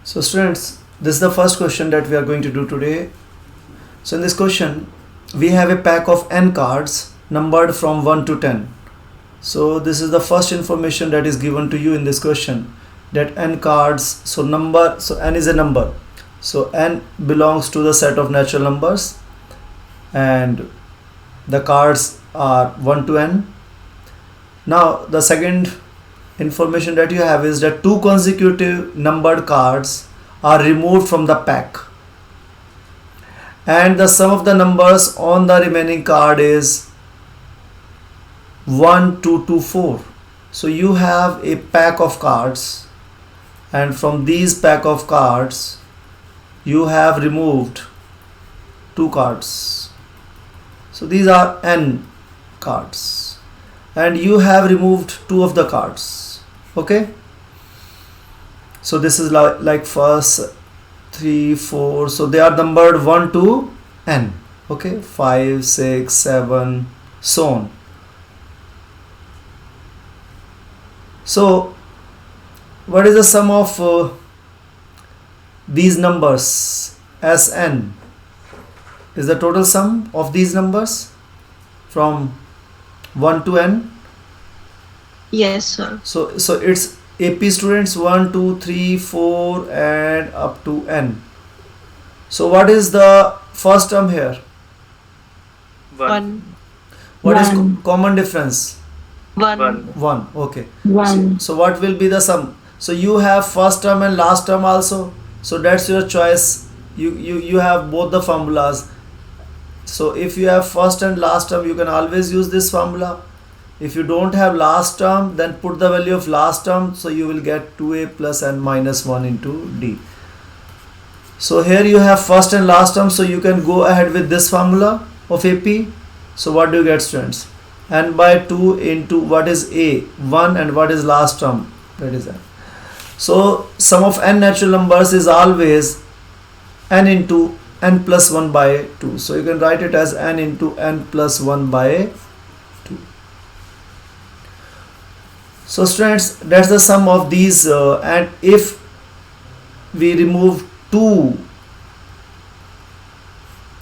So students, this is the first question that we are going to do today. So in this question, we have a pack of n cards numbered from 1 to 10. So this is the first information that is given to you in this question, that n cards, so n is a number. So n belongs to the set of natural numbers and the cards are 1 to n. Now the second information that you have is that two consecutive numbered cards are removed from the pack and the sum of the numbers on the remaining card is 1, 2 to 4. So you have a pack of cards and from these pack of cards you have removed two cards. So these are n cards and you have removed two of the cards. Okay, so this is like first 3, 4, so they are numbered 1 to n. Okay, 5, 6, 7, so on. So what is the sum of these numbers? Sn is the total sum of these numbers from 1 to n. Yes, sir. So it's AP students 1, 2, 3, 4 and up to n. So what is the first term here? 1. What is One. common difference? 1. 1. Okay. One. So what will be the sum? So you have first term and last term also. So that's your choice. You have both the formulas. So if you have first and last term, you can always use this formula. If you don't have last term, then put the value of last term, so you will get 2a plus n minus 1 into d. So here you have first and last term, so you can go ahead with this formula of AP. So what do you get, students? N by 2 into what is a? 1, and what is last term? That is n. So sum of n natural numbers is always n into n plus 1 by 2. So you can write it as n into n plus 1 by 2. So students, that's the sum of these and if we remove two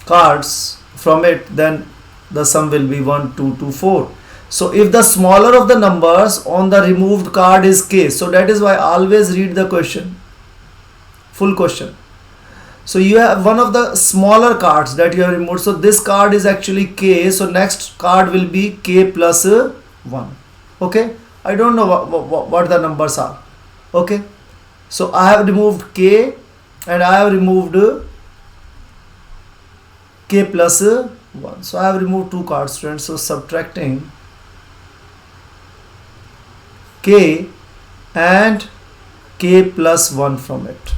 cards from it, then the sum will be 1, 2 to 4. So if the smaller of the numbers on the removed card is k, so that is why always read the question, full question. So you have one of the smaller cards that you have removed, so this card is actually k, so next card will be k plus 1. Okay, I don't know what the numbers are. Okay, so I have removed k and I have removed k plus 1. So I have removed two cards, students. So subtracting k and k plus 1 from it.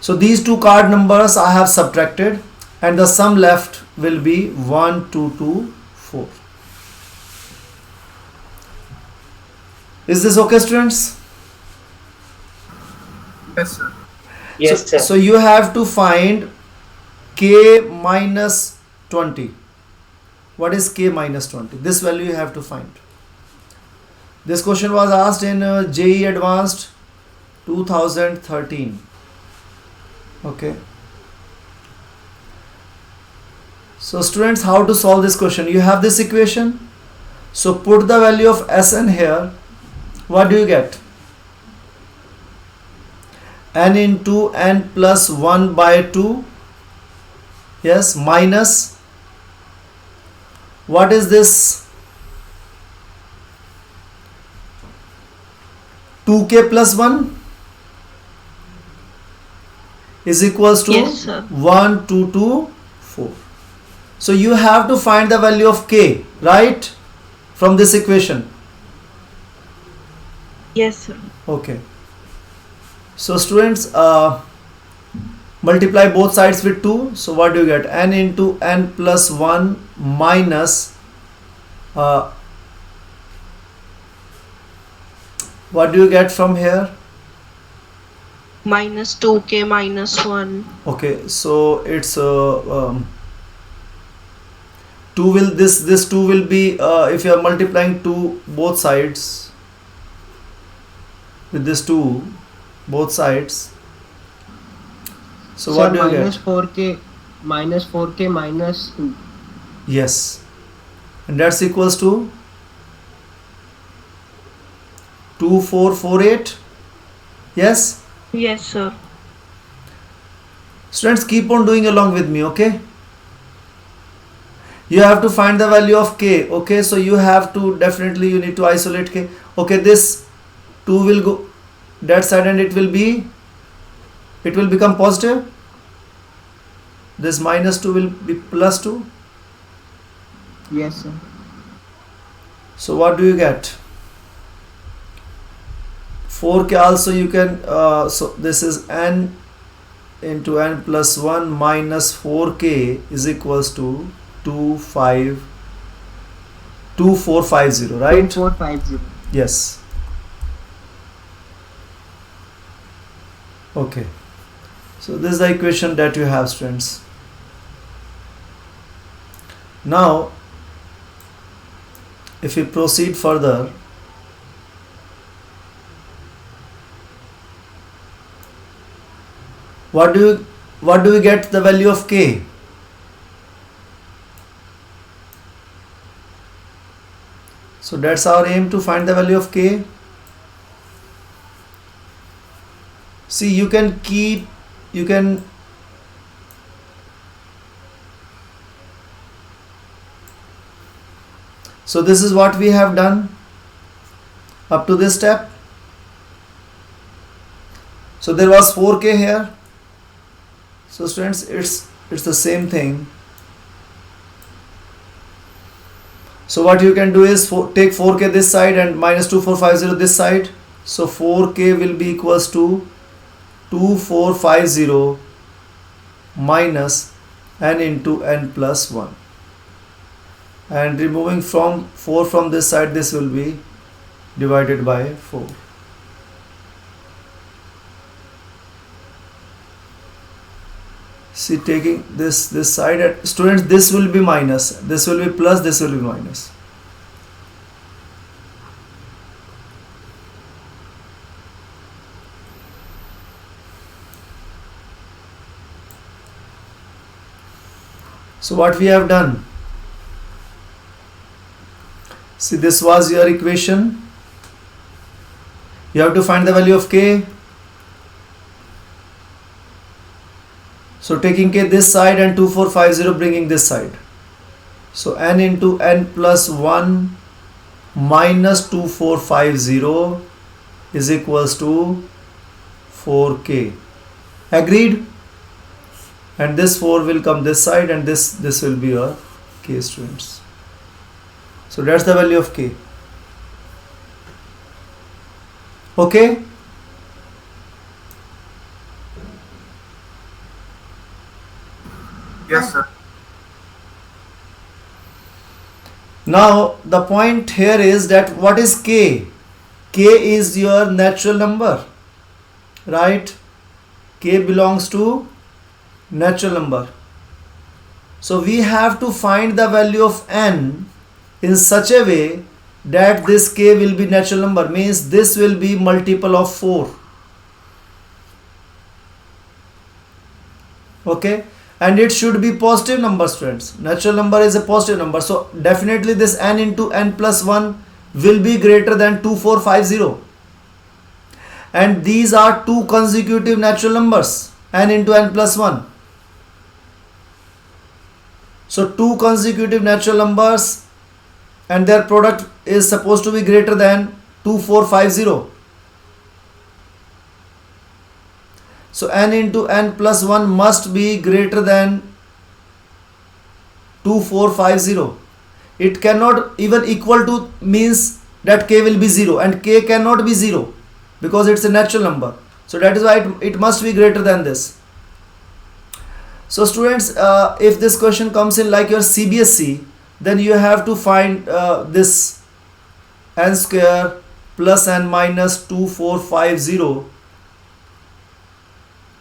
So these two card numbers I have subtracted and the sum left will be 1, 2 to 4. Is this okay, students? Yes, sir. Yes, sir. So you have to find k minus 20. What is k minus 20? This value you have to find. This question was asked in JEE Advanced 2013. Okay. So students, how to solve this question? You have this equation. So put the value of Sn here. What do you get? N into n plus 1 by 2. Yes, minus. What is this? 2k plus 1 is equals to Yes, sir. 1, 2 to 4. So you have to find the value of k, right? From this equation. Yes, sir. Okay. So students, multiply both sides with 2. So what do you get? N into n plus 1 minus what do you get from here? Minus 2k minus 1. Okay, so it's 2 will this 2 will be if you are multiplying 2 both sides with this 2, both sides. So Sir, what do you minus get? 4k minus 2. Yes. And that's equals to 2448. Yes? Yes, sir. Students, keep on doing along with me, okay? You have to find the value of k, okay? So you have to definitely, you need to isolate k. Okay, this 2 will go that side and it will become positive. This minus 2 will be plus 2. Yes, sir. So what do you get? 4k also you can, so this is n into n plus 1 minus 4k is equals to 2450, right? 2450. Yes. Okay. So this is the equation that you have, students. Now, if we proceed further, what do we get the value of k? So that's our aim, to find the value of k. See, you can so this is what we have done up to this step. So there was 4k here. So students, it's the same thing. So what you can do is take 4k this side and minus 2450 this side. So 4k will be equals to 2450 minus n into n plus 1. And removing from 4 from this side, this will be divided by 4. See, taking this side, students, this will be minus, this will be plus, this will be minus. So what we have done, see, this was your equation. You have to find the value of k. So taking k this side and 2450 bringing this side. So n into n plus 1 minus 2450 is equals to 4k. Agreed? And this 4 will come this side and this will be your k, students. So that's the value of k. Okay? Yes, sir. Now the point here is that what is k? K is your natural number, right? K belongs to natural number. So we have to find the value of n in such a way that this k will be natural number, means this will be multiple of 4. Okay? And it should be positive number, students. Natural number is a positive number. So definitely this n into n plus 1 will be greater than 2450. And these are two consecutive natural numbers, n into n plus 1. So two consecutive natural numbers and their product is supposed to be greater than 2450. So n into n plus 1 must be greater than 2450. It cannot even equal to, means that k will be 0, and k cannot be 0 because it's a natural number. So that is why it must be greater than this. So students, if this question comes in like your CBSE, then you have to find this n square plus n minus 2450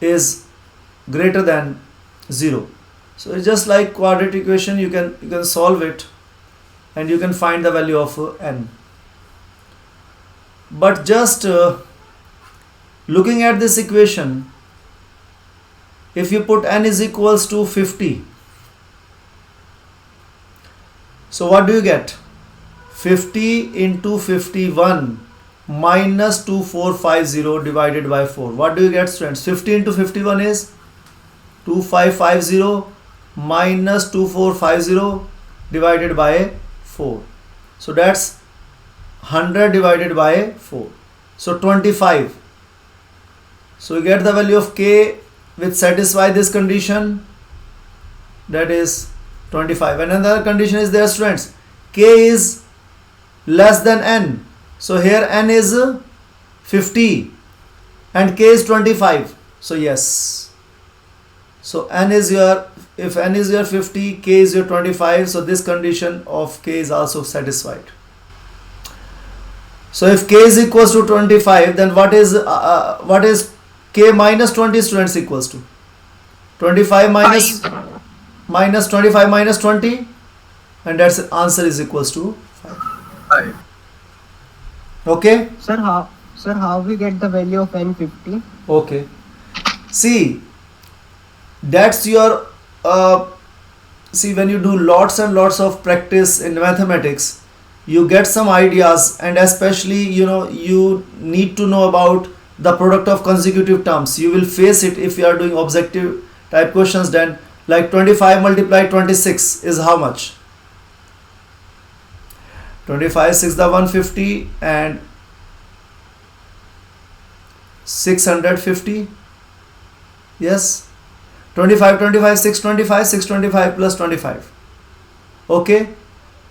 is greater than 0. So it's just like quadratic equation, you can solve it and you can find the value of n. But just Looking at this equation, if you put n is equals to 50, so what do you get? 50 into 51 minus 2450 divided by 4. What do you get, students? 50 into 51 is 2550 minus 2450 divided by 4. So that's 100 divided by 4. So 25. So you get the value of k which satisfy this condition, that is 25. And another condition is there, students. K is less than n. So here n is 50 and k is 25. So yes. So n is your, if n is your 50, k is your 25. So this condition of k is also satisfied. So if k is equals to 25, then what is k minus 20, students, equals to? 25 minus 25 minus 20, and that's answer is equals to 5. Okay. Sir, how we get the value of n50? Okay. See, that's your see, when you do lots and lots of practice in mathematics, you get some ideas, and especially you need to know about the product of consecutive terms. You will face it if you are doing objective type questions. Then, like 25 multiplied 26 is how much? 25 6 the 150 and 650. Yes. 25 25 625 625 plus 25. Okay.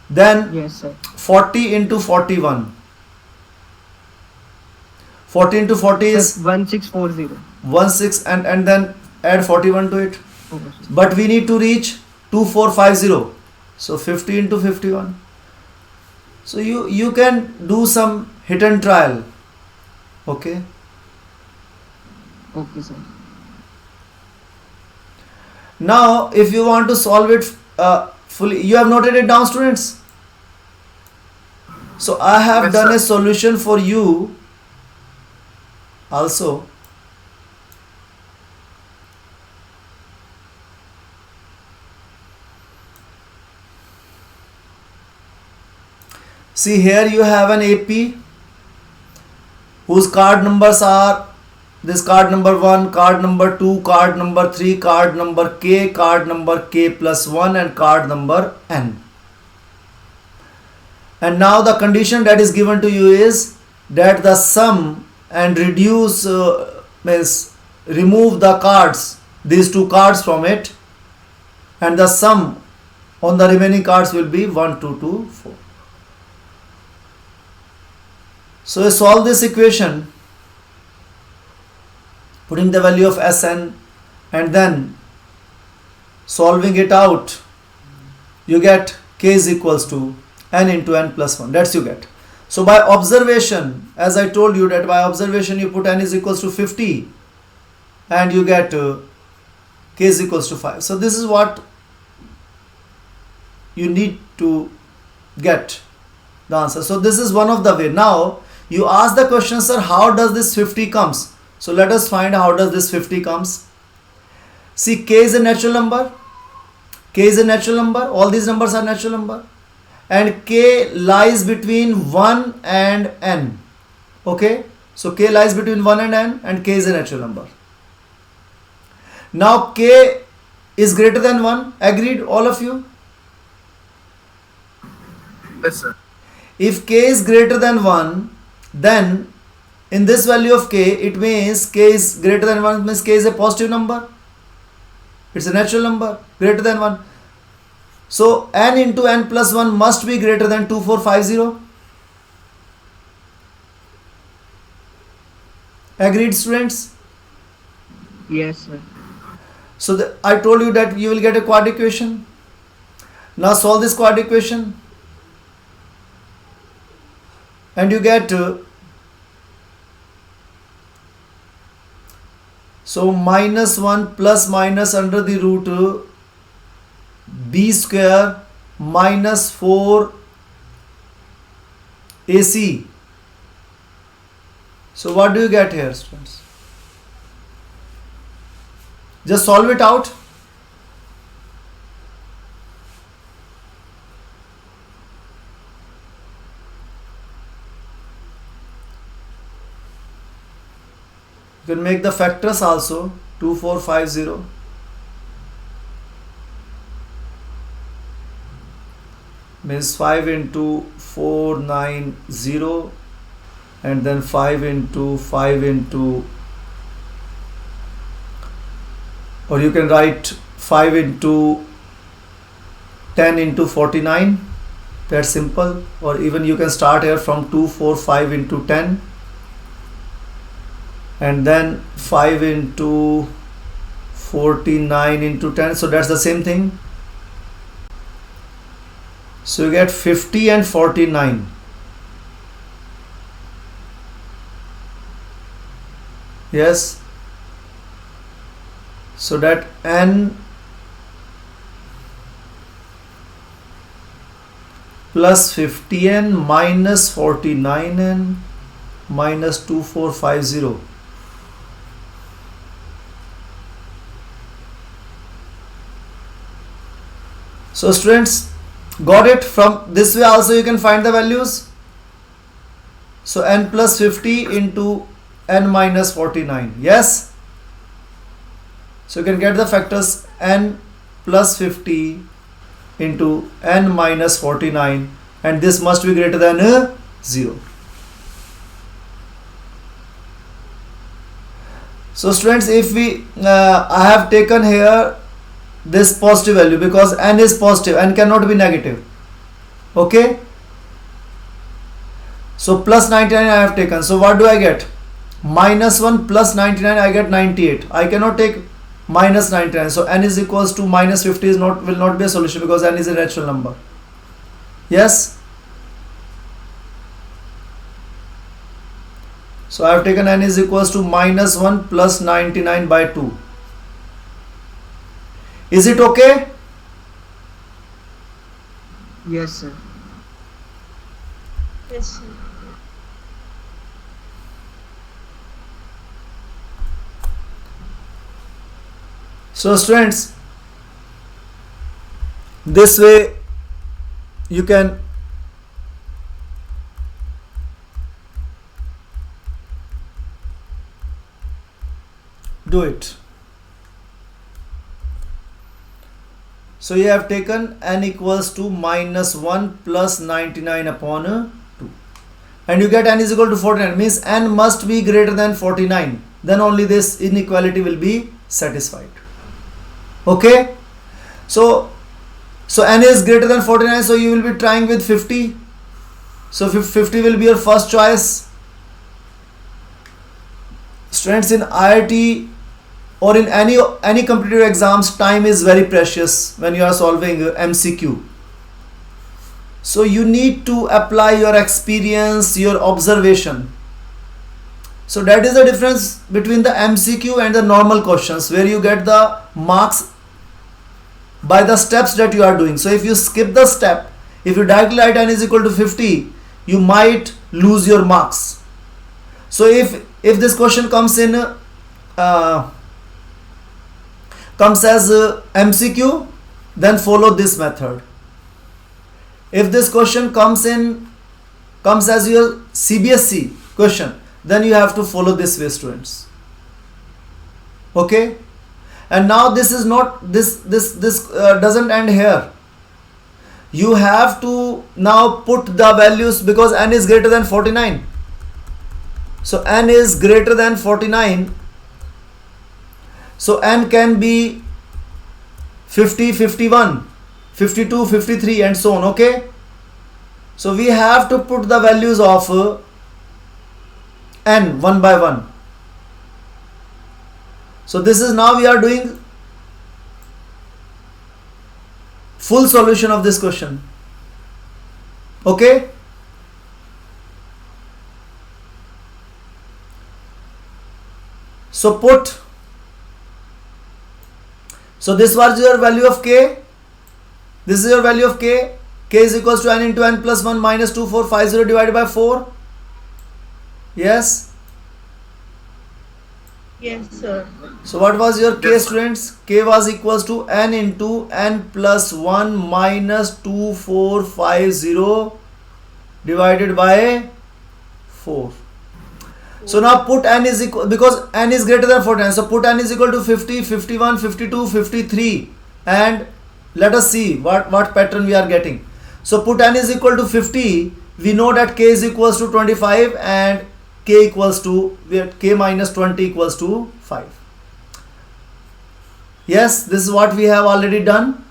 Then Yes, sir. 40 into 41. 40 into 40 is 1640. 16, and then add 41 to it. Okay, sir. But we need to reach 2450. So 50 into 51. So you can do some hit and trial. Okay. Okay, sir. Now if you want to solve it fully, you have noted it down, students. So I have Yes, done sir. a solution for you also. See, here you have an AP whose card numbers are this: card number 1, card number 2, card number 3, card number K, card number K plus 1, and card number N. And now the condition that is given to you is that the sum and reduce means remove the cards, these two cards from it, and the sum on the remaining cards will be 1 2 2 4. So solve this equation putting the value of Sn and then solving it out. You get k is equals to n into n plus 1. That's you get. So by observation, as I told you that by observation you put n is equals to 50 and you get k is equals to 5. So this is what you need to get the answer. So this is one of the way. Now you ask the question, sir, how does this 50 comes? So let us find how does this 50 comes. See, k is a natural number. K is a natural number. All these numbers are natural number. And k lies between 1 and n. Okay. So k lies between 1 and n, and k is a natural number. Now k is greater than 1. Agreed, all of you? Yes, sir. If k is greater than 1, then in this value of k, it means k is greater than 1 means k is a positive number. It's a natural number greater than 1. So n into n plus 1 must be greater than 2450. Agreed, students? Yes, sir. So I told you that you will get a quadratic equation. Now solve this quadratic equation. And you get so minus 1 plus minus under the root b square minus 4 AC. So what do you get here, students? Just solve it out. You can make the factors also. 2450 means 5 into 490 and then 5 into 5 into, or you can write 5 into 10 into 49. That's simple. Or even you can start here from 245 into 10 and then 5 into 49 into 10. So that's the same thing. So you get 50 and 49. Yes. So that n plus 50n minus 49n minus 2450. So students, got it? From this way also you can find the values. So n plus 50 into n minus 49. Yes. So you can get the factors n plus 50 into n minus 49, and this must be greater than 0. So students, if we I have taken here this positive value because n is positive and cannot be negative. Okay. So plus 99 I have taken. So what do I get? Minus 1 plus 99 I get 98. I cannot take minus 99. So n is equals to minus 50 is not, will not be a solution because n is a natural number. Yes. So I have taken n is equals to minus 1 plus 99 by 2. Is it okay? Yes, sir. Yes, sir. So students, this way you can do it. So you have taken n equals to minus 1 plus 99 upon 2 and you get n is equal to 49, means n must be greater than 49, then only this inequality will be satisfied. Okay. So n is greater than 49, so you will be trying with 50. So 50 will be your first choice. Students, in IIT or in any competitive exams, time is very precious when you are solving MCQ. So you need to apply your experience, your observation. So that is the difference between the MCQ and the normal questions, where you get the marks by the steps that you are doing. So if you skip the step, if you directly write n is equal to 50, you might lose your marks. So if this question comes in comes as MCQ, then follow this method. If this question comes as your CBSE question, then you have to follow this way, students. Okay. And now this is not this doesn't end here. You have to now put the values because n is greater than 49. So n is greater than 49. So n can be 50, 51, 52, 53 and so on. Okay. So we have to put the values of n one by one. So this is, now we are doing full solution of this question. Okay. So so this was your value of k. This is your value of k. K is equals to n into n plus 1 minus 2450 divided by 4. Yes. Yes, sir. So what was your k, students? K was equals to n into n plus 1 minus 2450 divided by 4. So now put n is equal, because n is greater than 49, so put n is equal to 50, 51, 52, 53, and let us see what pattern we are getting. So put n is equal to 50, we know that k is equals to 25 and k equals to, k minus 20 equals to 5. Yes, this is what we have already done.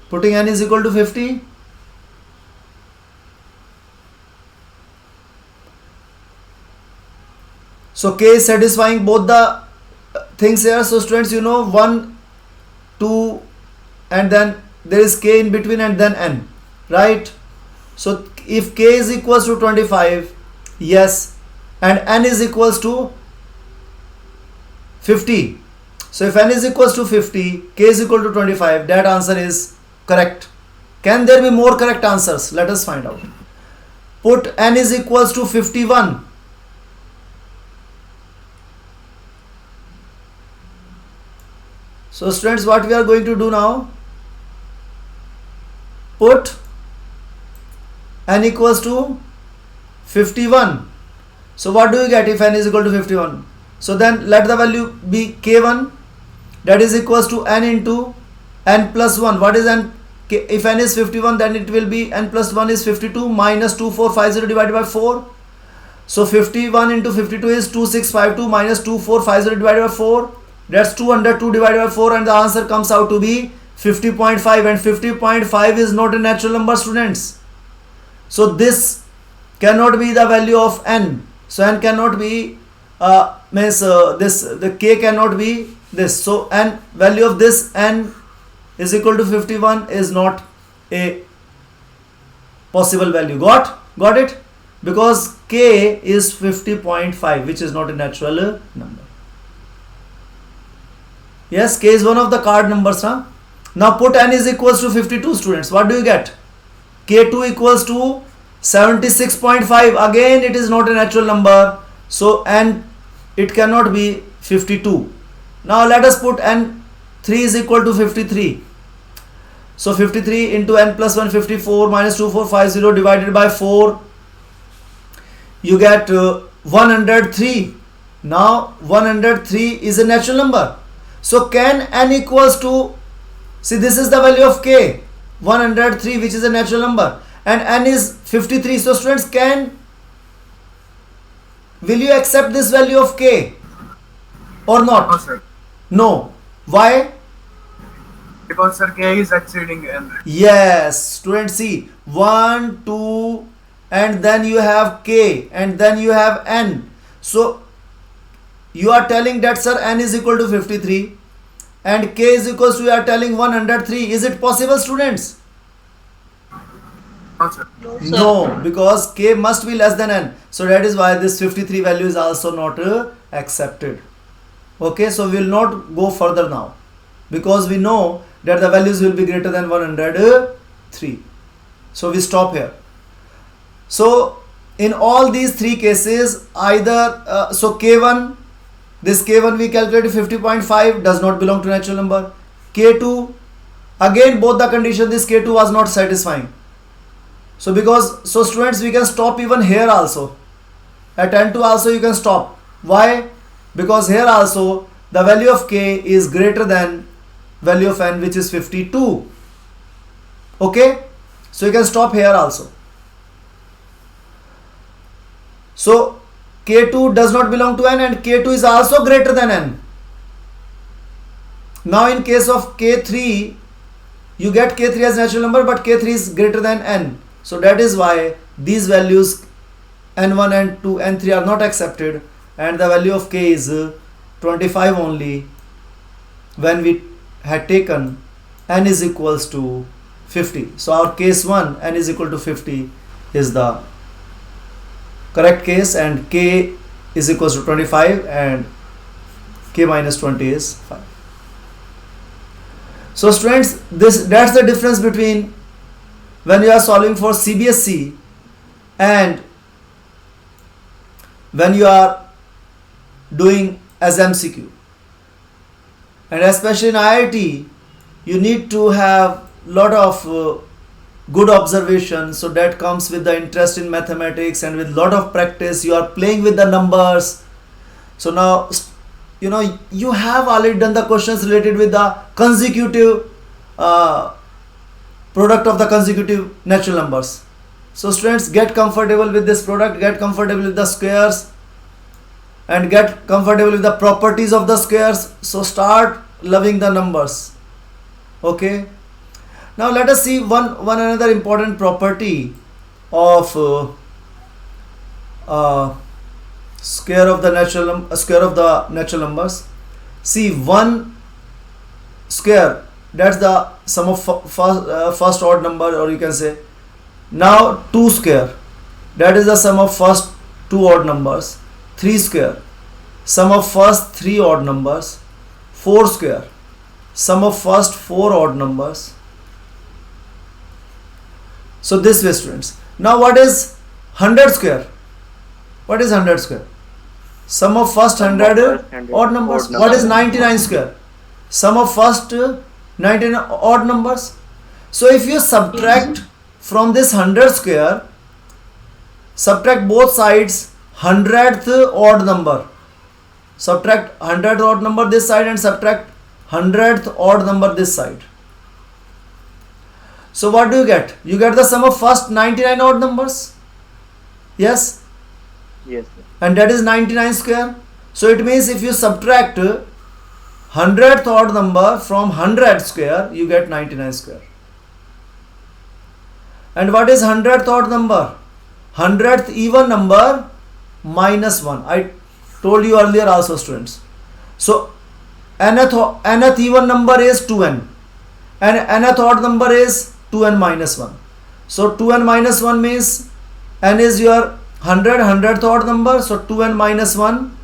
Putting n is equal to 50. So k is satisfying both the things here. So students, you know 1, 2 and then there is k in between and then n, right? So if k is equals to 25, yes, and n is equals to 50. So if n is equals to 50, k is equal to 25, that answer is correct. Can there be more correct answers? Let us find out. Put n is equals to 51. So students, what we are going to do now? Put n equals to 51. So what do you get if n is equal to 51? So then let the value be k1, that is equals to n into n plus 1. What is n? If n is 51, then it will be n plus 1 is 52 minus 2450 divided by 4. So 51 into 52 is 2652 minus 2450 divided by 4. That's 202 divided by 4 and the answer comes out to be 50.5, and 50.5 is not a natural number, students. So this cannot be the value of n. So n cannot be the k cannot be this. So n value of this n is equal to 51 is not a possible value. Got it? Because k is 50.5, which is not a natural number. Yes, k is one of the card numbers. Huh? Now put n is equals to 52, students. What do you get? K2 equals to 76.5. Again, it is not a natural number. So n, it cannot be 52. Now let us put n3 is equal to 53. So 53 into n plus 1, 54 minus 2450 divided by 4. You get 103. Now 103 is a natural number. So can n equals to, see this is the value of k, 103, which is a natural number, and n is 53. So students, will you accept this value of k or not? No, sir. No. Why? Because sir, k is exceeding n. Yes, students, see 1, 2, and then you have k, and then you have n. So you are telling that sir n is equal to 53 and k is equals to, you are telling 103. Is it possible, students? No, sir. No, sir. No, because k must be less than n. So that is why this 53 value is also not accepted. Okay, so we will not go further now because we know that the values will be greater than 103. So we stop here. So in all these three cases, either so k1, this k1 we calculated 50.5 does not belong to natural number. K2, again both the condition, this k2 was not satisfying. So because, so students, we can stop even here also. At n2 also you can stop. Why? Because here also the value of k is greater than value of n, which is 52. Okay, so you can stop here also. So k2 does not belong to n and k2 is also greater than n. Now in case of k3, you get k3 as natural number, but k3 is greater than n. So that is why these values n1, n2, n3 are not accepted, and the value of k is 25 only when we had taken n is equals to 50. So our case 1, n is equal to 50, is the correct case, and k is equals to 25 and k minus 20 is 5. So students, that's the difference between when you are solving for CBSE and when you are doing as MCQ. And especially in IIT, you need to have lot of good observation, so that comes with the interest in mathematics, and with lot of practice you are playing with the numbers. So now you have already done the questions related with the consecutive product of the consecutive natural numbers. So students, get comfortable with this product, get comfortable with the squares, and get comfortable with the properties of the squares. So start loving the numbers. Okay, now let us see one another important property of square of the natural numbers. See, 1 square, that's the sum of first odd number, or you can say. Now 2 square, that is the sum of first 2 odd numbers. 3 square, sum of first 3 odd numbers. 4 square, sum of first 4 odd numbers. So this way, students. Now what is 100 square? What is 100 square? Sum of first 100 odd numbers. What is 99 square? Sum of first 99 odd numbers. So if you subtract from this 100 square, subtract both sides 100th odd number. Subtract 100th odd number this side and subtract 100th odd number this side. So what do you get? You get the sum of first 99 odd numbers. Yes? Yes, sir. And that is 99 square. So it means if you subtract 100th odd number from 100 square, you get 99 square. And what is 100th odd number? 100th even number minus 1. I told you earlier also, students. So nth even number is 2n, and nth odd number is 2n minus 1. So 2n minus 1 means n is your 100th odd number, so 2n minus 1,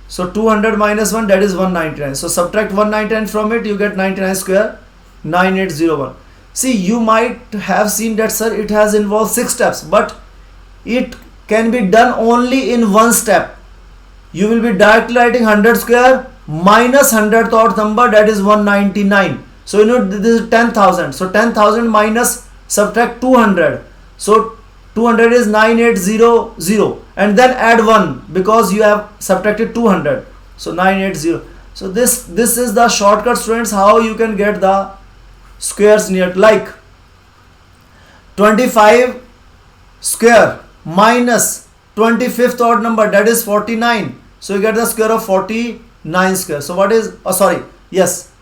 so 200 minus 1, that is 199. So subtract 199 from it, you get 99 square, 9801. See, you might have seen that, sir, it has involved 6 steps, but it can be done only in one step. You will be directly writing 100 square minus 100th odd number, that is 199. So this is 10,000. So 10,000 minus subtract 200. So 200 is 9800, and then add 1 because you have subtracted 200. So 980. So this is the shortcut, students, how you can get the squares near, like 25 square minus 25th odd number, that is 49. So you get the square of 49 square. So what is, sorry, yes,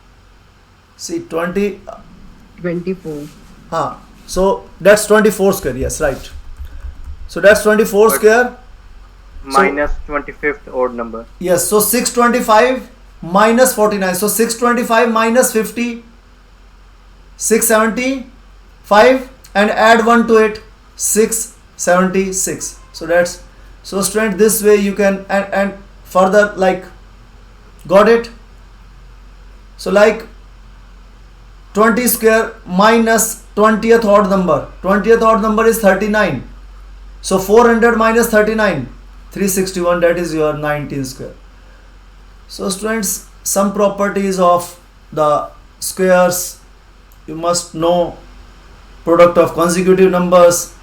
see 24. So that's 24 square, yes, right. So that's 24 square minus 25th odd number. Yes, so 625 minus 49. So 625 minus 50, 675, and add 1 to it, 676. So that's, so student, this way you can, and further, like, got it? So like 20 square minus 20th odd number. 20th odd number is 39. So 400 minus 39, 361, that is your 19 square. So students, some properties of the squares you must know. Product of consecutive numbers.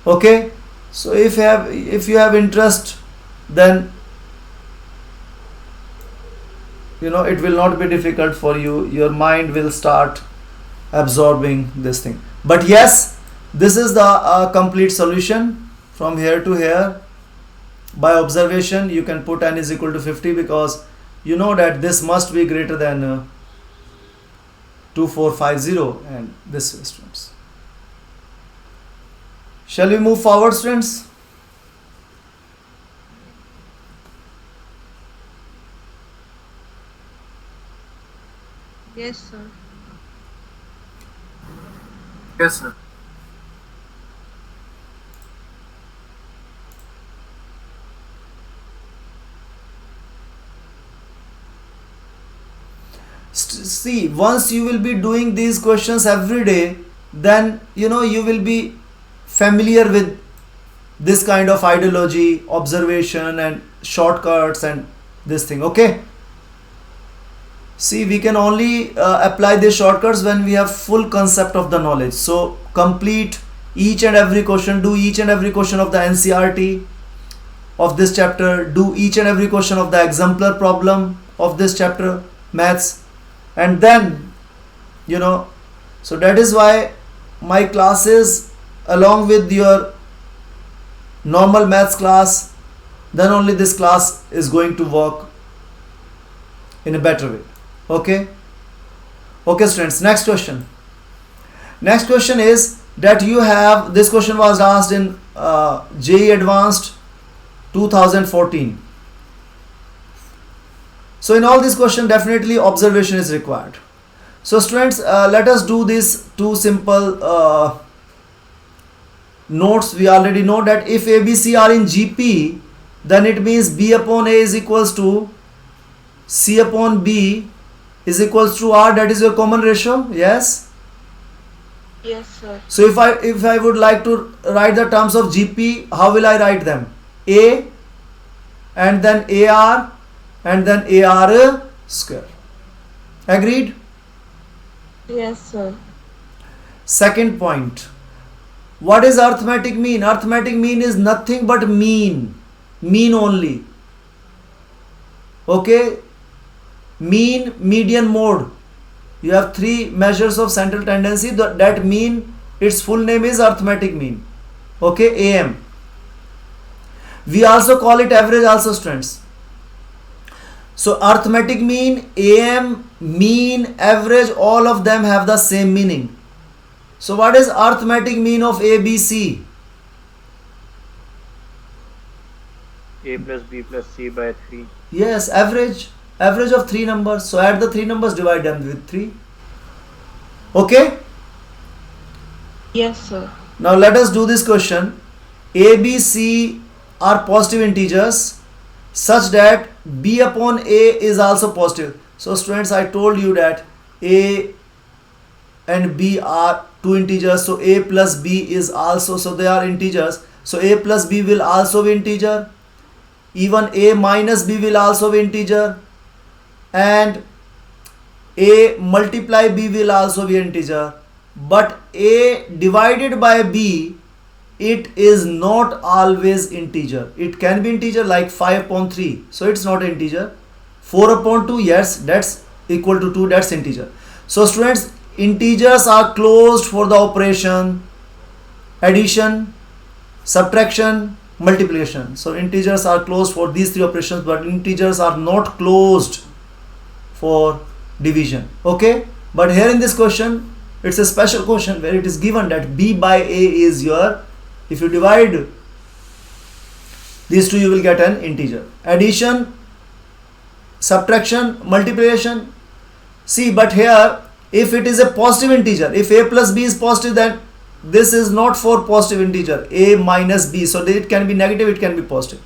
Okay, so if you have interest, then it will not be difficult for you. Your mind will start absorbing this thing. But yes, this is the complete solution from here to here. By observation, you can put n is equal to 50 because you know that this must be greater than 2450, and this way, students. Shall we move forward, students? Yes, sir. Yes, sir. See, once you will be doing these questions every day, then you will be familiar with this kind of ideology, observation, and shortcuts, and this thing. Okay, see, we can only apply these shortcuts when we have full concept of the knowledge. So complete each and every question, do each and every question of the NCRT of this chapter, do each and every question of the exemplar problem of this chapter, maths, and then, you know, so that is why my classes, along with your normal maths class, then only this class is going to work in a better way. Okay, okay students, next question. Next question is that you have, this question was asked in JEE Advanced 2014. So in all these questions, definitely observation is required. So students, let us do these two simple notes. We already know that if A, B, C are in GP, then it means B upon A is equals to C upon B is equals to R. That is your common ratio. Yes. Yes, sir. So if I would like to write the terms of GP, how will I write them? A and then AR and then AR square. Agreed? Yes, sir. Second point. What is arithmetic mean? Arithmetic mean is nothing but mean. Mean only. Okay? Mean, median, mode. You have three measures of central tendency. That mean, its full name is arithmetic mean. Okay? AM. We also call it average also, students. So arithmetic mean, AM, mean, average, all of them have the same meaning. So what is arithmetic mean of ABC? A plus B plus C by 3. Yes, average of three numbers. So add the three numbers, divide them with 3. Okay? Yes, sir. Now let us do this question. A, B, C are positive integers such that B upon A is also positive. So students, I told you that A and B are two integers. So A plus B is also, so they are integers. So A plus B will also be integer. Even A minus B will also be integer. And A multiply B will also be integer. But A divided by B, it is not always integer. It can be integer like 5 upon 3. So it's not integer. 4 upon 2, yes, that's equal to 2, that's integer. So students, integers are closed for the operation addition, subtraction, multiplication. So integers are closed for these three operations, but integers are not closed for division. Okay, but here in this question, it's a special question where it is given that B by A is your, if you divide these two, you will get an integer. Addition, subtraction, multiplication. See, but here, if it is a positive integer, if A plus B is positive, then this is not for positive integer, A minus B. So it can be negative, it can be positive.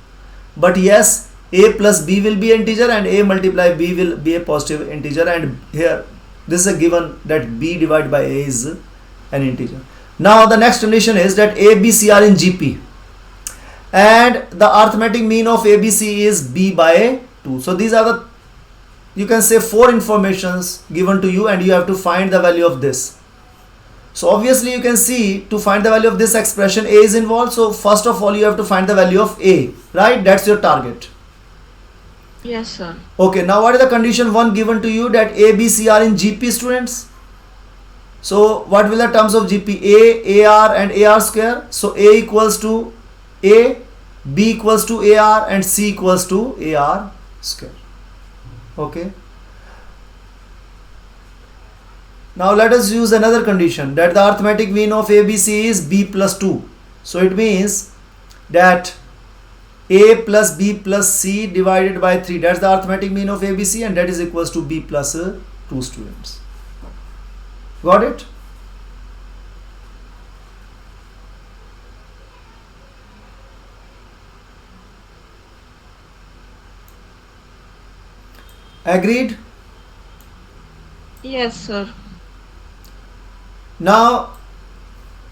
But yes, A plus B will be integer and A multiply B will be a positive integer. And here, this is a given that B divided by A is an integer. Now the next condition is that A, B, C are in GP. And the arithmetic mean of A, B, C is B by 2. So these are the, you can say, 4 informations given to you, and you have to find the value of this. So obviously you can see, to find the value of this expression, A is involved. So first of all, you have to find the value of A, right? That's your target. Yes, sir. Okay, now what is the condition 1 given to you, that A, B, C are in GP, students? So what will the terms of GP? A, AR and AR square. So A equals to A, B equals to AR and C equals to AR square. Okay. Now let us use another condition, that the arithmetic mean of ABC is B plus 2. So it means that A plus B plus C divided by 3, that's the arithmetic mean of ABC, and that is equals to B plus 2, students. Got it? Agreed? Yes, sir. Now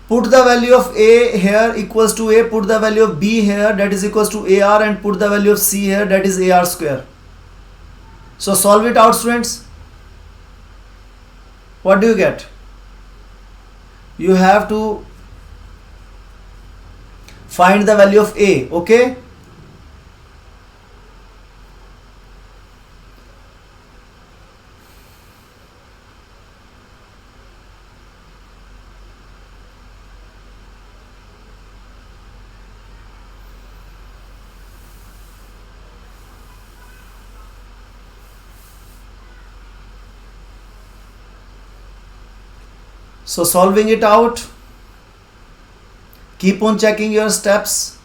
put the value of A here equals to A, put the value of B here, that is equals to AR, and put the value of C here, that is AR square. So solve it out, students. What do you get? You have to find the value of A, okay? So solving it out, keep on checking your steps.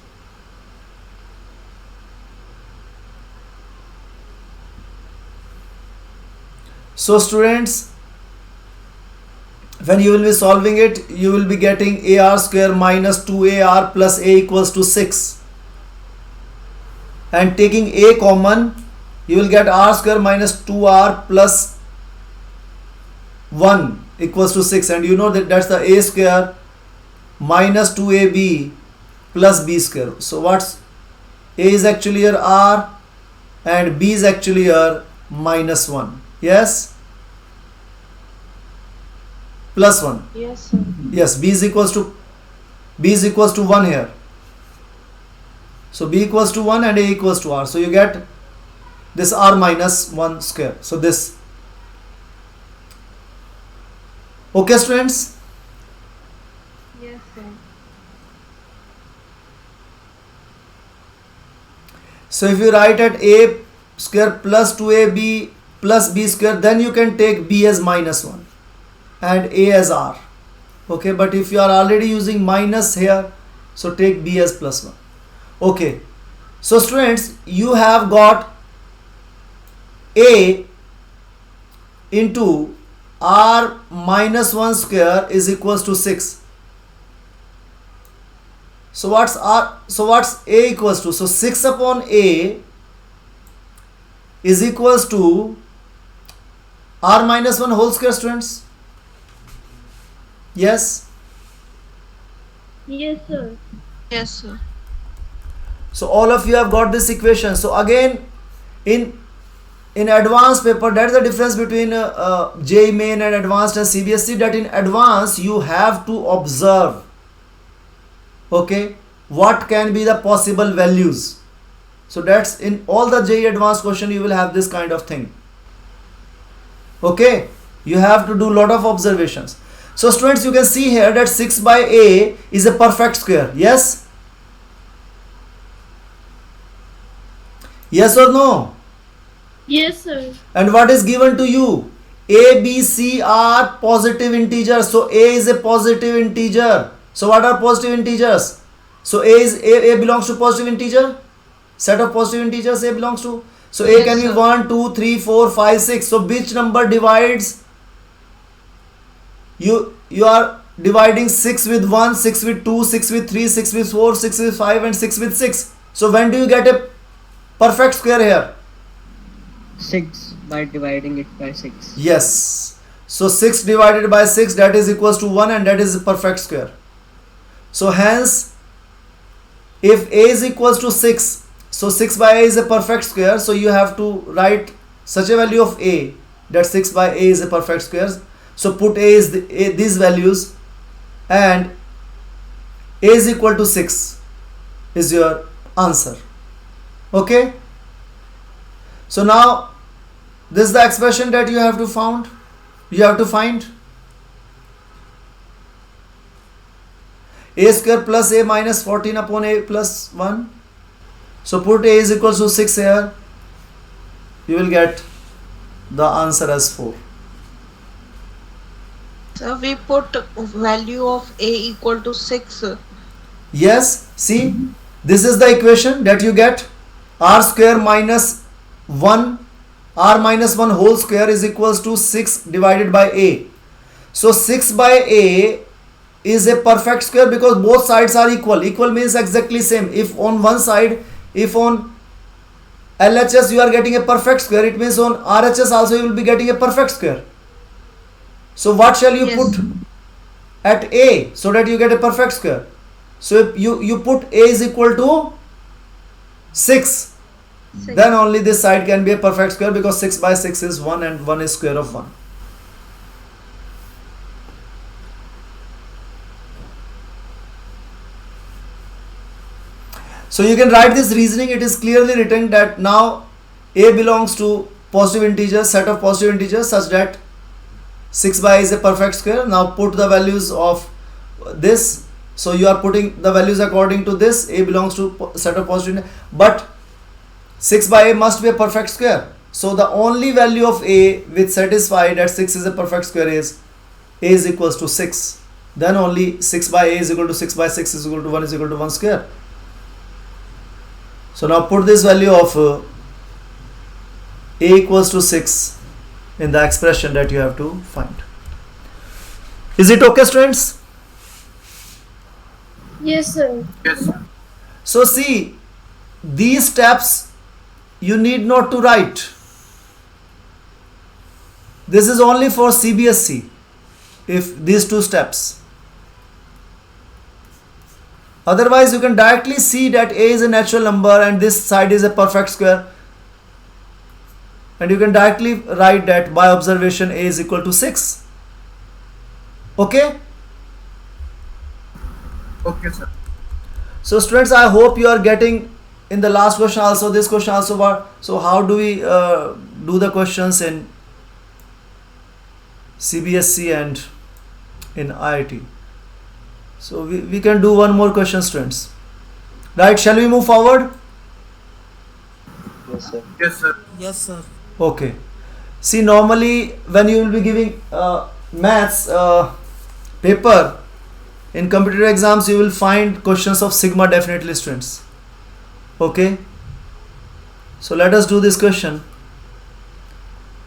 So students, when you will be solving it, you will be getting AR square minus 2AR plus A equals to 6. And taking A common, you will get R square minus 2R plus 1 equals to 6, and you know that that's the A square minus 2AB plus B square. So what's A is actually your R and B is actually your minus 1. Yes, plus 1. Yes, sir. Yes, B is equals to 1 here. So B equals to 1 and A equals to R. So you get this R minus 1 square. So this. Okay, students? Yes, sir. So if you write at A square plus 2AB plus B square, then you can take B as minus 1 and A as R. Okay, but if you are already using minus here, so take B as plus 1. Okay, so students, you have got A into R minus 1 square is equals to 6. So what's R? So what's A equals to? So 6 upon A is equals to R minus 1 whole square, students. Yes. Yes, sir. Yes, sir. So all of you have got this equation. So again, in advanced paper, that is the difference between JEE Main and advanced and CBSE, that in advanced you have to observe, okay, what can be the possible values. So that's in all the JEE advanced question you will have this kind of thing. Okay, you have to do lot of observations. So students, you can see here that 6 by A is a perfect square. Yes? Yes or no? Yes, sir. And what is given to you? A, B, C are positive integers. So A is a positive integer. So what are positive integers? So A belongs to positive integer. Set of positive integers A belongs to. So A Yes, can be sir. 1, 2, 3, 4, 5, 6. So which number divides? You are dividing 6 with 1, 6 with 2, 6 with 3, 6 with 4, 6 with 5 and 6 with 6. So when do you get a perfect square here? 6 by dividing it by 6. Yes. So 6 divided by 6, that is equals to 1, and that is a perfect square. So hence, if A is equals to 6, so 6 by A is a perfect square. So you have to write such a value of A that 6 by A is a perfect square. So put these values, and A is equal to 6 is your answer. Okay. So now this is the expression that you have to find. A square plus A minus 14 upon A plus 1. So put A is equal to 6 here. You will get the answer as 4. So we put value of A equal to 6. Yes, see, this is the equation that you get. R square minus 1, R minus 1 whole square is equals to 6 divided by A. So 6 by A is a perfect square because both sides are equal. Equal means exactly same. If on one side, if on LHS you are getting a perfect square, it means on RHS also you will be getting a perfect square. So what shall you Yes. put at A so that you get a perfect square? So if you put A is equal to 6. Six. then only this side can be a perfect square, because 6 by 6 is 1 and 1 is square of 1. So you can write this reasoning. It is clearly written that now a belongs to positive integers, set of positive integers, such that 6 by is a perfect square. Now put the values of this. So you are putting the values according to this. A belongs to set of positive integers, but 6 by a must be a perfect square. So the only value of a which satisfies that 6 is a perfect square is a is equals to 6. Then only 6 by a is equal to 6 by 6 is equal to 1 is equal to 1 square. So now put this value of a equals to 6 in the expression that you have to find. Is it okay, students? Yes, sir. Yes, sir. So see, these steps you need not to write. This is only for CBSE, if these two steps. Otherwise you can directly see that a is a natural number and this side is a perfect square, and you can directly write that by observation a is equal to 6. Okay? Okay, sir. So students, I hope you are getting in the last question also, this question also. So how do we do the questions in CBSE and in IIT? So we can do one more question, students. Right, shall we move forward? Yes, sir. Yes, sir. Yes, sir. Okay. See, normally when you will be giving maths paper in competitive exams, you will find questions of sigma definitely, students. Okay. So let us do this question.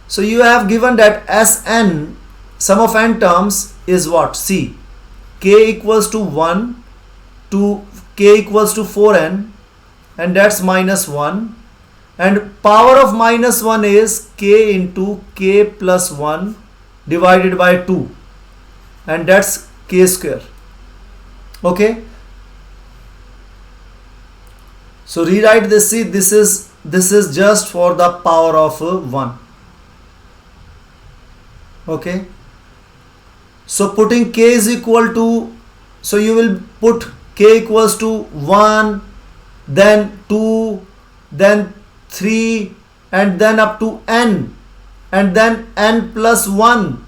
So you have given that Sn, sum of n terms is what? See, k equals to 1 to k equals to 4n, and that's minus 1, and power of minus 1 is k into k plus 1 divided by 2, and that's k square. Okay, so rewrite this. See, this is just for the power of 1. Okay, so putting k is equal to, so you will put k equals to 1, then 2, then 3, and then up to n, and then n plus 1,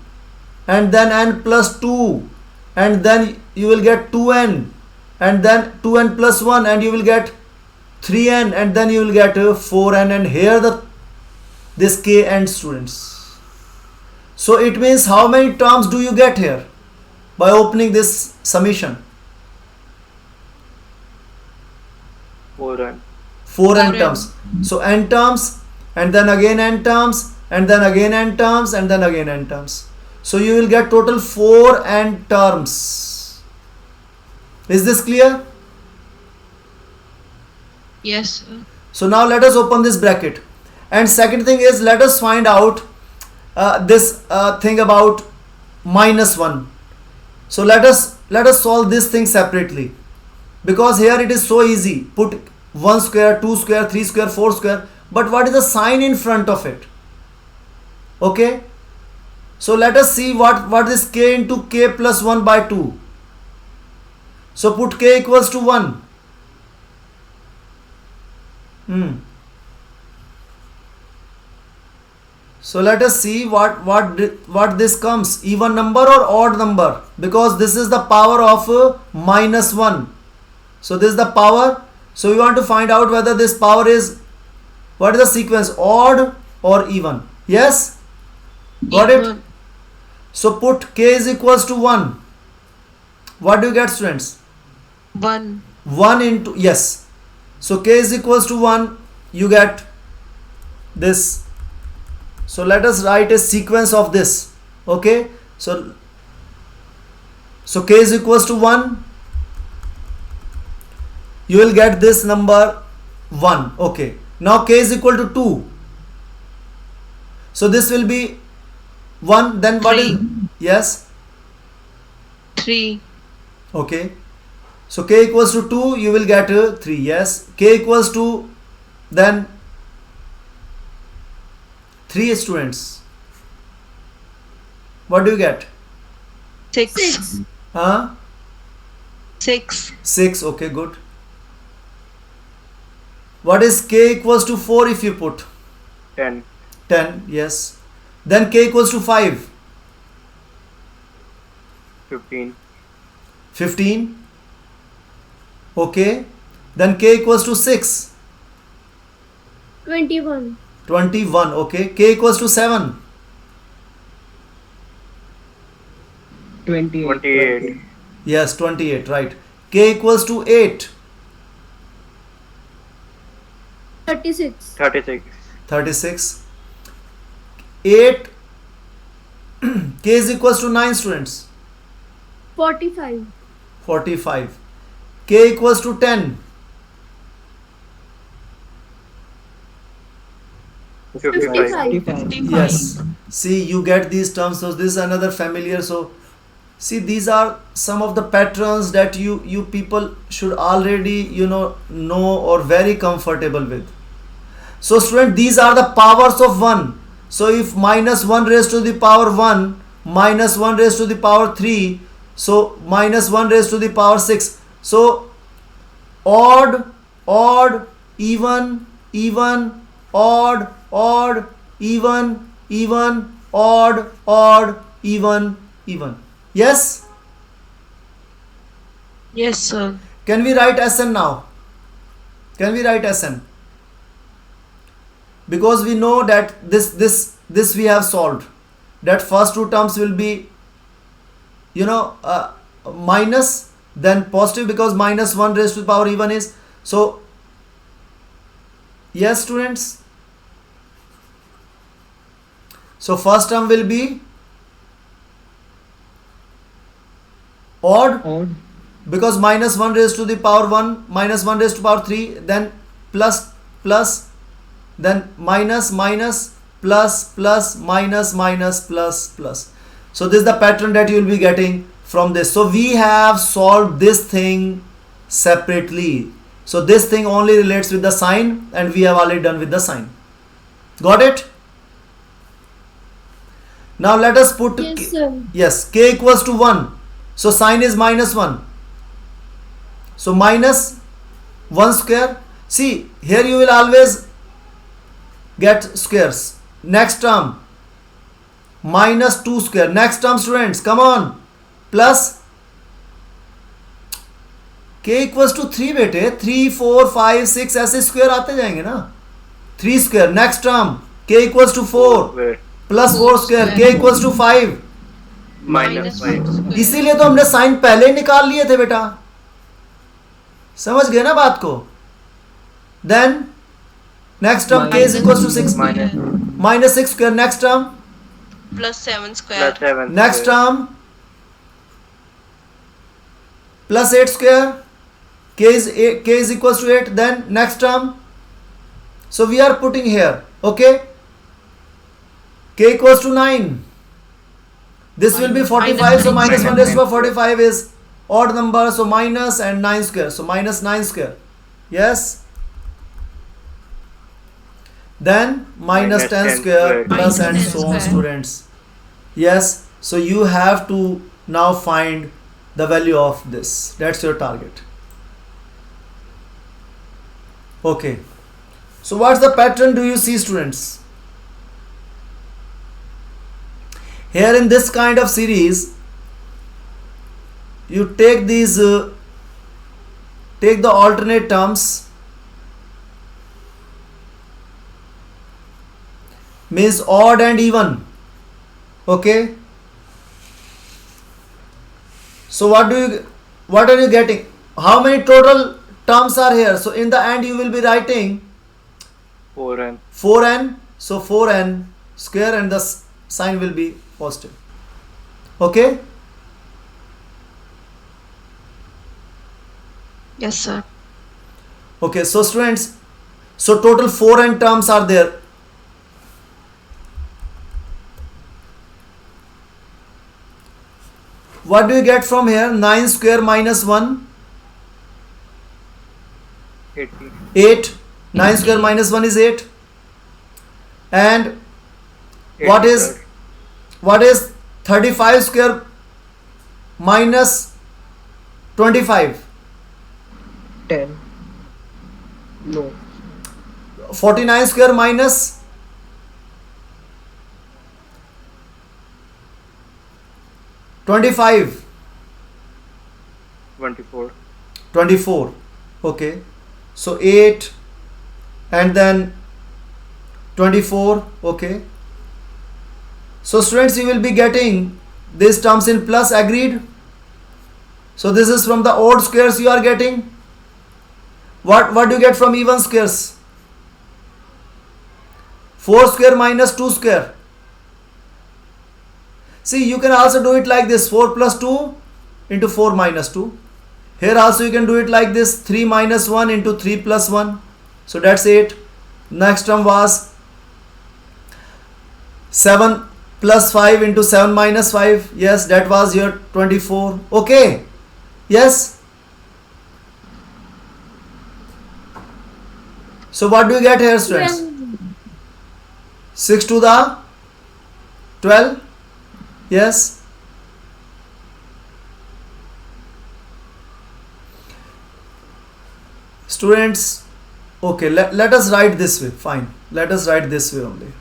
and then n plus 2, and then you will get 2n, and then 2n plus 1, and you will get 3n, and then you will get 4n, and here this k n, students. So it means how many terms do you get here by opening this summation? 4n. 4n terms. So n terms, and then again n terms, and then again n terms, and then again n terms. So you will get total 4n terms. Is this clear? Yes, sir. So now let us open this bracket. And second thing is, let us find out this thing about minus 1. So let us solve this thing separately, because here it is so easy. Put 1 square, 2 square, 3 square, 4 square, but what is the sign in front of it? Okay, so let us see what is k into k plus 1 by 2. So put k equals to 1. So let us see what this comes, even number or odd number, because this is the power of minus 1. So this is the power. So we want to find out whether this power is, what is the sequence, odd or even? Yes, got it? Equal. So put k is equals to 1. What do you get, students? 1. 1 into, yes. So k is equals to 1, you get this. So let us write a sequence of this. Okay, so k is equals to 1, you will get this number 1. Okay, now k is equal to 2, so this will be 1. Then what is, 3. yes, 3. okay, so k equals to 2, you will get 3. Yes, k equals to then 3 students. What do you get? 6. Huh? 6. 6. Okay, good. What is k equals to 4 if you put? 10. 10. Yes. Then k equals to 5. 15. 15. Okay. Then k equals to 6. 21. 21. Okay. K equals to 7. 28. 28. Yes, 28. Right. K equals to 8. 36. 36. 36. 8. K is equals to 9 students. 45. 45. K equals to 10. 55. 55. Yes. See, you get these terms. So this is another familiar. So see, these are some of the patterns that you people should already know or very comfortable with. So student, these are the powers of 1. So if minus 1 raised to the power 1, minus 1 raised to the power 3, so minus 1 raised to the power 6. So odd, odd, even, even, odd, odd, even, even, odd, odd, even, even. Yes? Yes, sir. Can we write Sn now? Can we write Sn? Because we know that this we have solved. That first two terms will be minus, then positive, because minus 1 raised to the power even is. So yes students. So first term will be odd, Odd. because minus 1 raised to the power 1, minus 1 raised to the power 3, then plus, plus, then minus, minus, plus, plus, minus, minus, plus, plus. So this is the pattern that you will be getting from this. So we have solved this thing separately. So this thing only relates with the sign, and we have already done with the sign. Got it? Now let us put Yes, sir. yes, k equals to 1. So sign is minus 1. So minus 1 square. See, here you will always get squares. Next term, minus 2 square. Next term students, come on, plus k equals to 3 बेटे, 3 4 5 6 ऐसे square आते जाएंगे ना. 3 square. Next term, k equals to 4 Wait. plus 4 square. K equals to 5. Minus 5. इसीलिए तो हमने sign पहले ही निकाल लिए थे बेटा. समझ गए ना बात को. Then next term, k is equals to 6. Minus. Minus 6 square. Next term, Plus 7 square. Plus 7. next square. term, plus 8 square. K is equals to 8. Then next term, so we are putting here, okay, k equals to 9. This will be 45. So minus 1 raised to power 45 is odd number, so minus and 9 square, so minus 9 square. Yes. Then minus 10 square plus Minus and 10 so on square. students. Yes. So you have to now find the value of this. That's your target. Okay. So what's the pattern do you see students? Here in this kind of series, you take these take the alternate terms, means odd and even, okay. So what are you getting? How many total terms are here? So in the end you will be writing 4n. 4n, so 4n square, and the sign will be positive, okay. Yes, sir. Okay, so students, so total 4n terms are there. What do you get from here? 9 square minus 1, 80. 8. 9 square minus 1 is 8. And What 80, is sir. what is 35 square minus 25? 10. No. 49 square minus 25? 24. 24. Okay, so 8 and then 24. Okay, so students, you will be getting these terms in plus. Agreed? So this is from the odd squares you are getting. What do you get from even squares? 4 square minus 2 square. See, you can also do it like this: 4 plus 2 into 4 minus 2. Here also you can do it like this: 3 minus 1 into 3 plus 1. So that's 8. Next term was 7 plus 5 into 7 minus 5. Yes, that was your 24. Okay. Yes. So what do you get here, students? 6 to the 12. Yes. Students, okay, let us write this way. Fine, let us write this way only.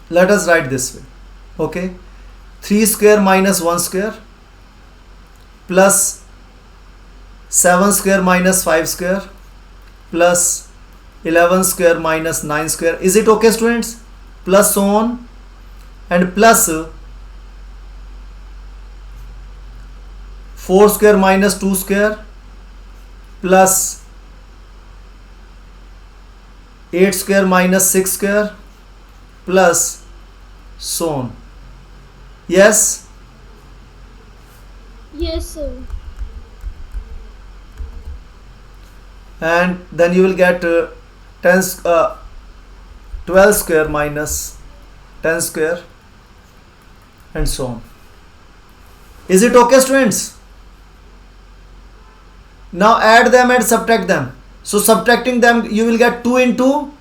Let us write this way. Okay, 3 square minus 1 square plus 7 square minus 5 square plus 11 square minus 9 square. Is it okay, students? Plus so on, and plus 4 square minus 2 square plus 8 square minus 6 square plus so on. Yes. Yes, sir. And then you will get 12 square minus 10 square and so on. Is it okay, students? Now add them and subtract them. So subtracting them, you will get 2 into,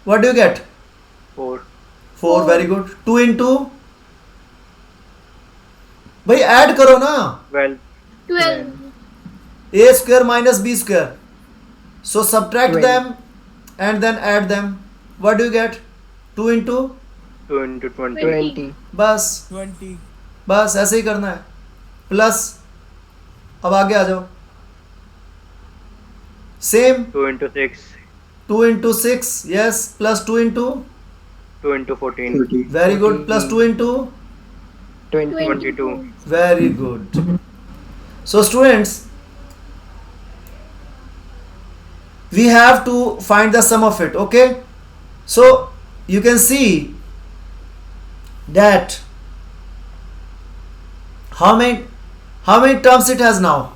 what do you get? 4. 4. Very good. 2 into, भाई add करो ना. 12. 12. A square minus B square. So subtract 12. them and then add them. What do you get? 2 into, 2 into 20. 20. बस 20. बस ऐसे ही करना है. Plus, अब आगे आ जाओ. Same 2 into 6. 2 into 6. Yes, plus 2 into, 2 into 14. very good, plus 2 into, 20. 22. very good. So students, we have to find the sum of it. Okay, so you can see that how many terms it has now.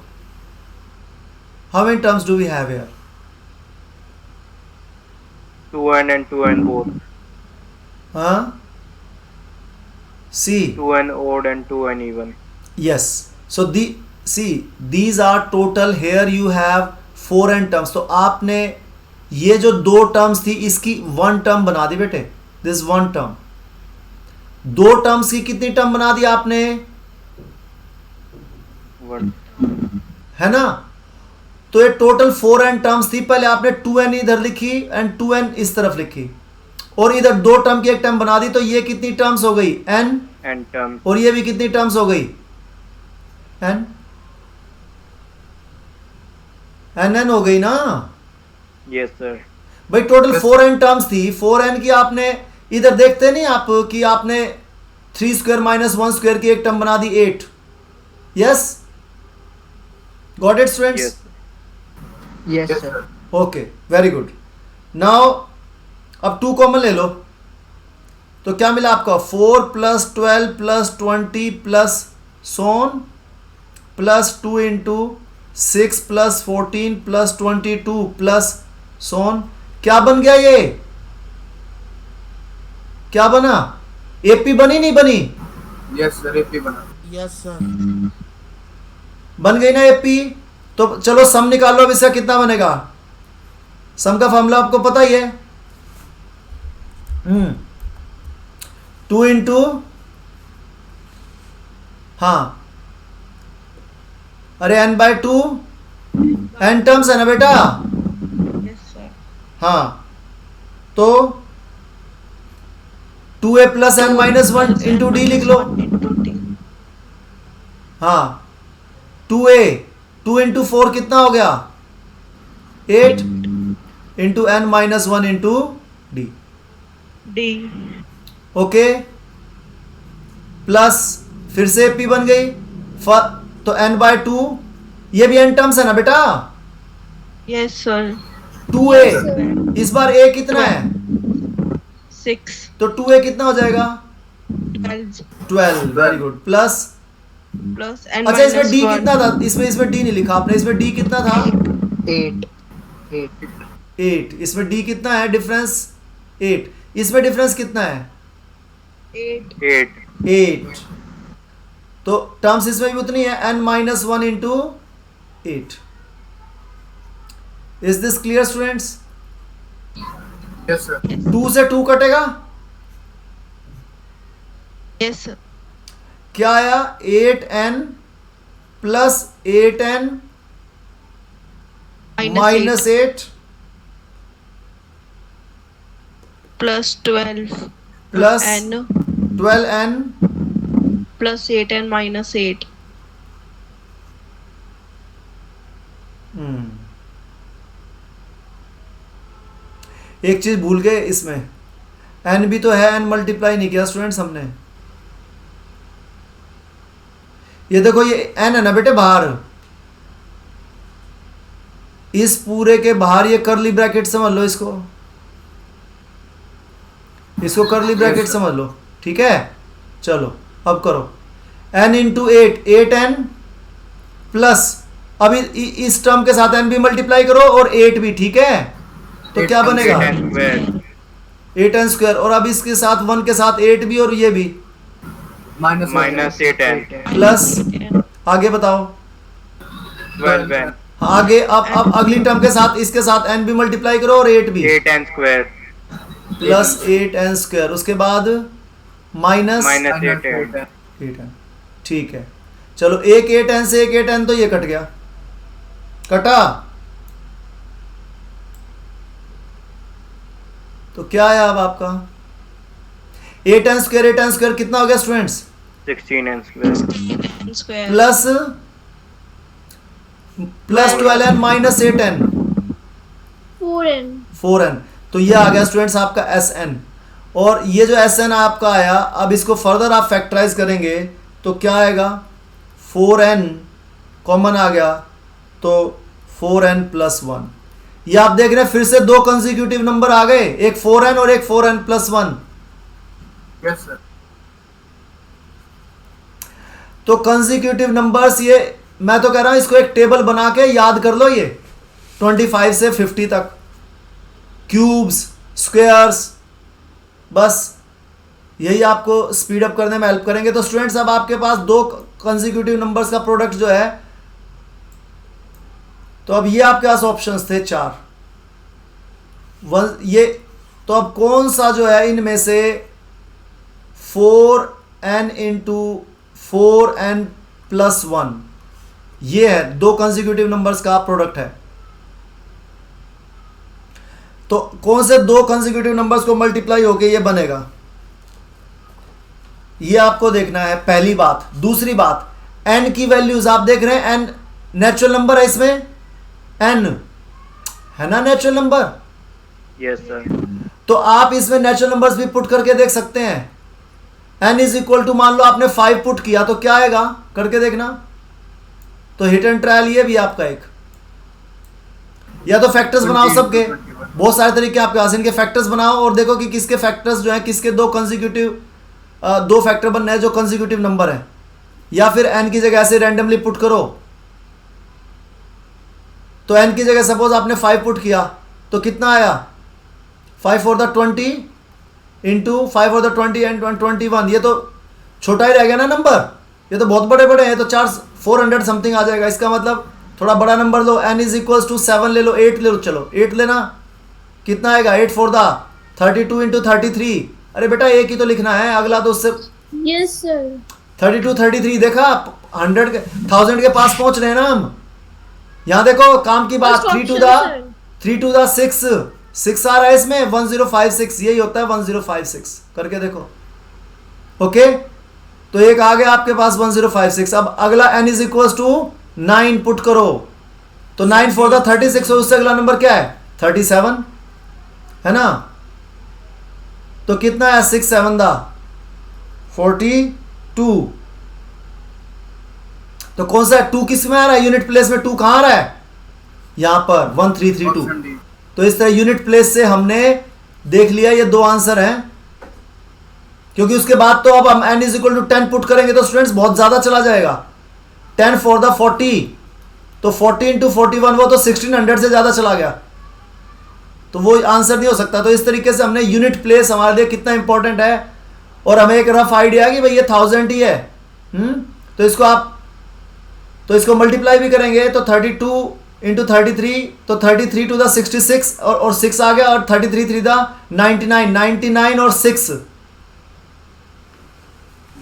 How many terms do we have here? 2n and 2n both. Huh? See. 2n odd and 2n even. Yes. So these are total. Here you have 4n terms. तो आपने ये जो 2 terms थी इसकी 1 term बना दी बेटे. This 1 term. 2 terms की कितनी term बना दी आपने? 1. है ना? तो ये टोटल 4n terms थी. पहले आपने 2n इधर लिखी एंड 2n इस तरफ लिखी और इधर 2 term की एक term बना दी. तो ये कितनी terms हो गई? n. And terms. और ये भी कितनी terms हो गई? n. n हो गई ना. Yes, sir. भाई टोटल 4n टर्म्स थी. 4n की आपने इधर देखते नहीं आप कि आपने 3 स्क्वायर माइनस 1 स्क्वायर की एक टर्म बना दी 8. Yes, got it students? Yes. Yes, Yes, sir. sir. Okay, very good. Now अब 2 कॉमन ले लो. तो क्या मिला आपका? 4 plus 12 plus 20 plus so on plus 2 into 6 plus 14 plus 22 plus so on. क्या बन गया ये? क्या बना? एपी बनी नहीं बनी? Yes, sir. AP बना. Yes, sir. बन गई ना एपी. तो चलो सम निकाल लो, अब इसका कितना बनेगा। सम का फॉर्मूला आपको पता ही है, 2 इंटू, हाँ अरे n/2, n टर्म्स है ना बेटा। Yes, sir. हाँ तो 2a plus n minus 1 into D लिख लो। Into D. हाँ 2a, 2 इंटू 4 कितना हो गया 8 into n minus 1 into D. D. Okay, plus फिर से p बन गई, तो n/2, ये भी n टर्म्स है ना बेटा। Yes, sir. 2a, इस बार a कितना है 6. तो 2a कितना हो जाएगा 12. 12, very good, plus Plus n अच्छा इसमें minus d 1. कितना था, इसमें d नहीं लिखा आपने, इसमें d कितना था 8. 8, इसमें d कितना है डिफरेंस 8, इसमें डिफरेंस कितना है 8. 8 8, तो टर्म्स इसमें भी उतनी है n minus 1 into 8। Is this clear students. Yes, sir. 2 से 2 कटेगा, Yes, sir. क्या आया 8n plus 8n Minus minus 8 plus 12 plus n 12n plus 8 and minus 8. एक चीज भूल गए इसमें, n भी तो है, n मल्टीप्लाई नहीं किया स्टूडेंट्स हमने। ये देखो ये n है ना बेटे बाहर, इस पूरे के बाहर ये करली ब्रैकेट समझ लो, इसको करली ब्रैकेट समझ लो, ठीक है। चलो अब करो n इंटू 8, 8n प्लस, अभी इस टर्म के साथ n भी मल्टीप्लाई करो और 8 भी, ठीक है। तो क्या बनेगा 8n स्क्वायर, और अब इसके साथ 1 के साथ 8 भी और ये भी Minus 8n प्लस, आगे बताओ 12n आगे, अब अगली टर्म के साथ इसके साथ n भी मल्टीप्लाई करो और 8 भी 8n square plus 8n square, उसके बाद माइनस माइनस 8n 8n, ठीक है। चलो एक 8n से एक 8n तो ये कट गया, कटा, तो क्या आया अब आपका 8n स्क्वायर कितना हो गया students 16n square Square. Plus 12n minus 8n 4n 4n, तो ये आ गया स्टूडेंट्स आपका Sn। और ये जो Sn आपका आया, अब इसको फर्दर आप फैक्टराइज करेंगे तो क्या आएगा 4n कॉमन आ गया, तो 4n प्लस 1। ये आप देख रहे हैं फिर से दो कंसेक्यूटिव नंबर आ गए, एक 4n और एक 4n प्लस 1। Yes, sir. तो कंसेक्यूटिव नंबर्स, ये मैं तो कह रहा हूं इसको एक टेबल बना के याद कर लो, ये 25 से 50 तक, क्यूब्स, स्क्वायर्स, बस यही आपको स्पीड अप करने में हेल्प करेंगे। तो स्टूडेंट्स अब आपके पास दो कंसेक्यूटिव नंबर्स का प्रोडक्ट जो है, तो अब ये आपके पास ऑप्शंस थे 4 ये, तो अब कौन सा जो है इनमें से 4n इंटू 4n प्लस 1, ये है दो कंसेक्यूटिव नंबर्स का प्रोडक्ट है। तो कौन से दो कंसेक्यूटिव नंबर्स को मल्टीप्लाई होके ये बनेगा, ये आपको देखना है, पहली बात। दूसरी बात, n की वैल्यूज आप देख रहे हैं, n नेचुरल नंबर है, इसमें n है ना नेचुरल नंबर, यस सर तो आप इसमें नेचुरल नंबर्स भी पुट करके देख सकते हैं। n इज इक्वल टू, मान लो आपने 5 पुट किया तो क्या आएगा करके देखना। तो हिट एंड ट्रायल ये भी आपका एक, या तो फैक्टर्स बनाओ सबके, बहुत सारे तरीके आपके पास, इनके फैक्टर्स बनाओ और देखो कि किसके फैक्टर्स जो है, किसके दो कंसेक्यूटिव दो फैक्टर बनने हैं जो कंसेक्यूटिव नंबर है, या फिर n की जगह ऐसे रैंडमली पुट करो। तो n की जगह सपोज आपने 5 पुट किया तो कितना आया 5 for the 20 into 5 for the 20 and 21, ये तो छोटा ही रह गया ना नंबर, ये तो बहुत बड़े बड़े हैं, तो 400 समथिंग आ जाएगा। इसका मतलब थोड़ा बड़ा नंबर लो, n इज इक्वल टू 7 ले लो, 8 ले लो, चलो 8 लेना, कितना आएगा 8 4 दा 32 इंटू 33। अरे बेटा एक ही तो लिखना है, अगला तो उससे Yes, sir. 32 33 देखा, 100 के 1000 के पास पहुंच रहे हैं ना हम। यहाँ देखो काम की बात, First 3 टू option, दा sir. 3 टू दा 6 आ रहा है इसमें, 1056 यही होता है 1056, करके देखो। ओके तो एक आ गया आपके पास 1056। अब अगला n is equal to 9 put करो, तो 9 4 दा 36 और उससे अगला नंबर क्या है 37 है ना, तो कितना है 6 7 दा 42। तो कौन सा 2 किस में आ रहा है, यूनिट प्लेस में 2 कहां आ रहा है, यहां पर 1332। Option D. तो इस तरह यूनिट प्लेस से हमने देख लिया ये 2 आंसर हैं, क्योंकि उसके बाद तो अब हम n is equal to 10 put करेंगे तो स्टूडेंट्स बहुत ज्यादा चला जाएगा। 10 4 दा 40, तो 40 इंटू 41 वो तो 1600 से ज्यादा चला गया, तो वो आंसर नहीं हो सकता। तो इस तरीके से हमने यूनिट प्लेस हमारे लिए कितना इंपॉर्टेंट है, और हमें एक रफ आइडिया कि भाई ये 1000 ही है। तो इसको मल्टीप्लाई भी करेंगे तो 32 इंटू 33, तो 33 टू द 66 और 6 आ गया, और 33 3 द 99 और 6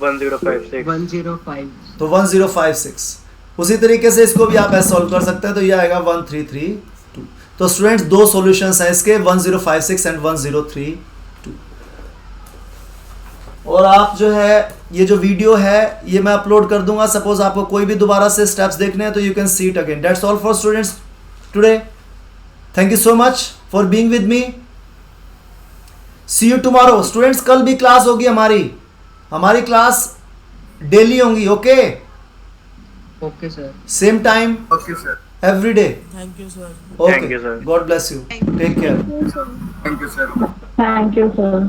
1056 105. तो 1056। उसी तरीके से इसको भी आप ऐसे सॉल्व कर सकते हैं, तो ये आएगा 1332। तो स्टूडेंट्स 2 सॉल्यूशंस हैं इसके, 1056 एंड 1032। और आप जो है ये जो वीडियो है ये मैं अपलोड कर दूंगा, सपोज आपको कोई भी दोबारा से स्टेप्स देखने हैं तो you can see it again. That's all for students today, thank you so much for being with me, see you tomorrow. Students कल भी क्लास होगी हमारी क्लास डेली होंगी, okay Okay, sir. Same time okay sir, every day. Thank you, sir. Okay Thank you, sir. God bless you, take care. Thank you sir. Thank you, sir.